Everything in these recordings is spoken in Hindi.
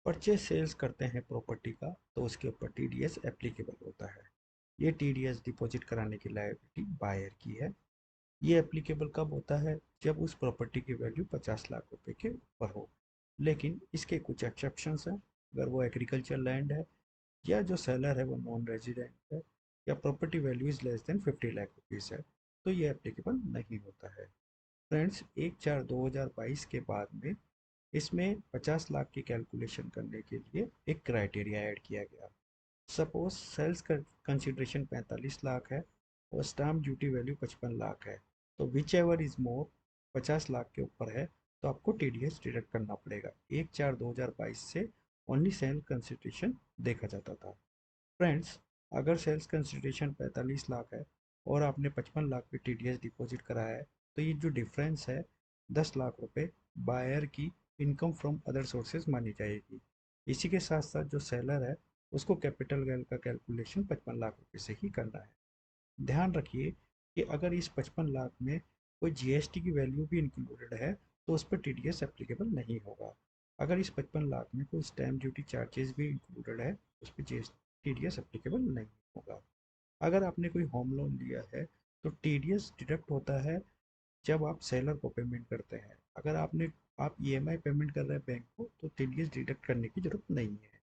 परचेज सेल्स करते हैं प्रॉपर्टी का तो उसके ऊपर टीडीएस एप्लीकेबल होता है। ये टीडीएस डिपॉजिट कराने की लायबिलिटी बायर की है। ये एप्लीकेबल कब होता है? जब उस प्रॉपर्टी की वैल्यू 50 लाख रुपए के ऊपर हो। लेकिन इसके कुछ एक्सेप्शंस हैं। अगर वो एग्रीकल्चर लैंड है, या जो सेलर है वो नॉन रेजिडेंट है, या property value is less than 50 lakh rupees है, तो ये एप्लीकेबल नहीं होता है। फ्रेंड्स, 1/4/2022 के बाद में इसमें 50 लाख की कैलकुलेशन करने के लिए एक क्राइटेरिया ऐड किया गया। सपोज सेल्स कंसिडरेशन 45 लाख है और स्टाम्प ड्यूटी वैल्यू 55 लाख है, तो which ever is more, 50 lakh के ऊपर है, तो आपको टीडीएस डिडक्ट करना पड़ेगा। 1/4/2022 से ओनली सेल कंसिडरेशन देखा जाता था। फ्रेंड्स, अगर सेल्स कंसिडरेशन 45 लाख है और आपने 55 लाख पे टीडीएस डिपॉजिट कराया है, तो ये जो डिफरेंस है 10 लाख रुपए बायर की इनकम फ्रॉम अदर सोर्सेज मानी जाएगी। इसी के साथ साथ जो सेलर है उसको कैपिटल गेन का कैलकुलेशन 55 लाख रुपए से ही करना है। ध्यान रखिए कि अगर इस 55 लाख में कोई जीएसटी की वैल्यू भी इंक्लूडेड है तो उस पर टीडीएस एप्लीकेबल नहीं होगा। अगर इस 55 लाख में कोई स्टैम्प ड्यूटी चार्जेस भी इंक्लूडेड है, उस पर टीडीएस एप्लीकेबल नहीं होगा। अगर आपने कोई होम लोन लिया है तो टीडीएस डिडक्ट होता है जब आप सेलर को पेमेंट करते हैं। अगर आप ईएमआई पेमेंट कर रहे हैं बैंक को, तो टीडीएस डिडक्ट करने की जरूरत नहीं है।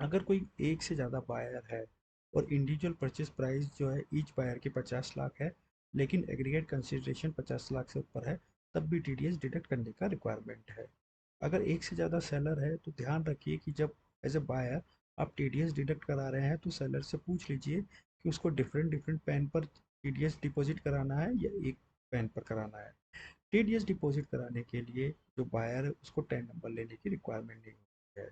अगर कोई एक से ज़्यादा बायर है और इंडिविजुअल परचेज प्राइस जो है ईच बायर की 50 लाख है, लेकिन एग्रीगेट कंसिडरेशन 50 लाख से ऊपर है, तब भी टीडीएस डिडक्ट करने का रिक्वायरमेंट है। अगर एक से ज़्यादा सेलर है तो ध्यान रखिए कि जब एज ए बायर आप टीडीएस डिडक्ट करा रहे हैं तो सेलर से पूछ लीजिए कि उसको डिफरेंट डिफरेंट पैन पर टीडीएस डिपॉजिट कराना है या एक पैन पर कराना है। टीडीएस डिपॉजिट कराने के लिए जो बायर है उसको टेन नंबर लेने की रिक्वायरमेंट नहीं होती है।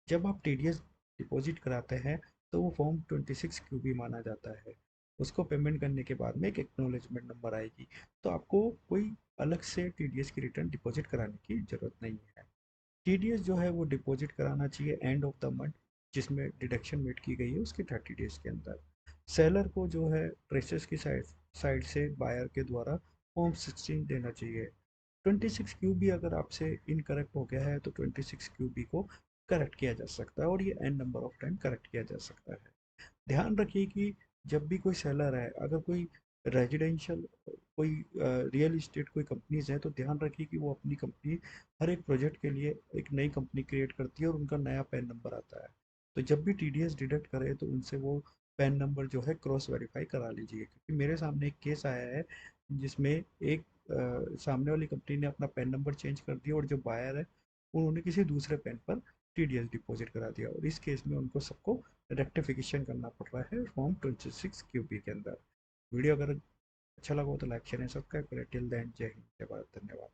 जब आप टीडीएस डिपॉजिट कराते हैं तो वो फॉर्म 26 क्यूबी माना जाता है। उसको पेमेंट करने के बाद में एक एक्नॉलेजमेंट नंबर आएगी, तो आपको कोई अलग से टीडीएस की रिटर्न डिपॉजिट कराने की ज़रूरत नहीं है। टीडीएस जो है वो डिपॉजिट कराना चाहिए एंड ऑफ द मंथ जिसमें डिडक्शन मेड की गई है उसके 30 डेज के अंदर। सेलर को जो है ट्रेसेस की साइड साइड से बायर के द्वारा फॉर्म 16 देना चाहिए। 26 क्यू बी अगर आपसे इनकरेक्ट हो गया है तो 26 क्यू बी को करेक्ट किया जा सकता है और ये n number of time correct किया जा सकता है। ध्यान रखिए कि जब भी कोई सेलर है, अगर कोई रेजिडेंशियल कोई रियल इस्टेट कोई कंपनीज है, तो ध्यान रखिए कि वो अपनी कंपनी हर एक प्रोजेक्ट के लिए एक नई कंपनी क्रिएट करती है और उनका नया पैन नंबर आता है। तो जब भी टीडीएस डिडक्ट करे तो उनसे वो पैन नंबर जो है क्रॉस वेरीफाई करा लीजिए, क्योंकि मेरे सामने एक केस आया है जिसमें एक सामने वाली कंपनी ने अपना पैन नंबर चेंज कर दिया और जो बायर है उन्होंने किसी दूसरे पैन पर टीडीएस डिपॉजिट करा दिया, और इस केस में उनको सबको रेक्टिफिकेशन करना पड़ रहा है फॉर्म 26 क्यूबी के अंदर। वीडियो अगर अच्छा लगा हो तो लाइक शेयर एंड सब्सक्राइब करें। टिल देन, जय हिंद, जय भारत, धन्यवाद।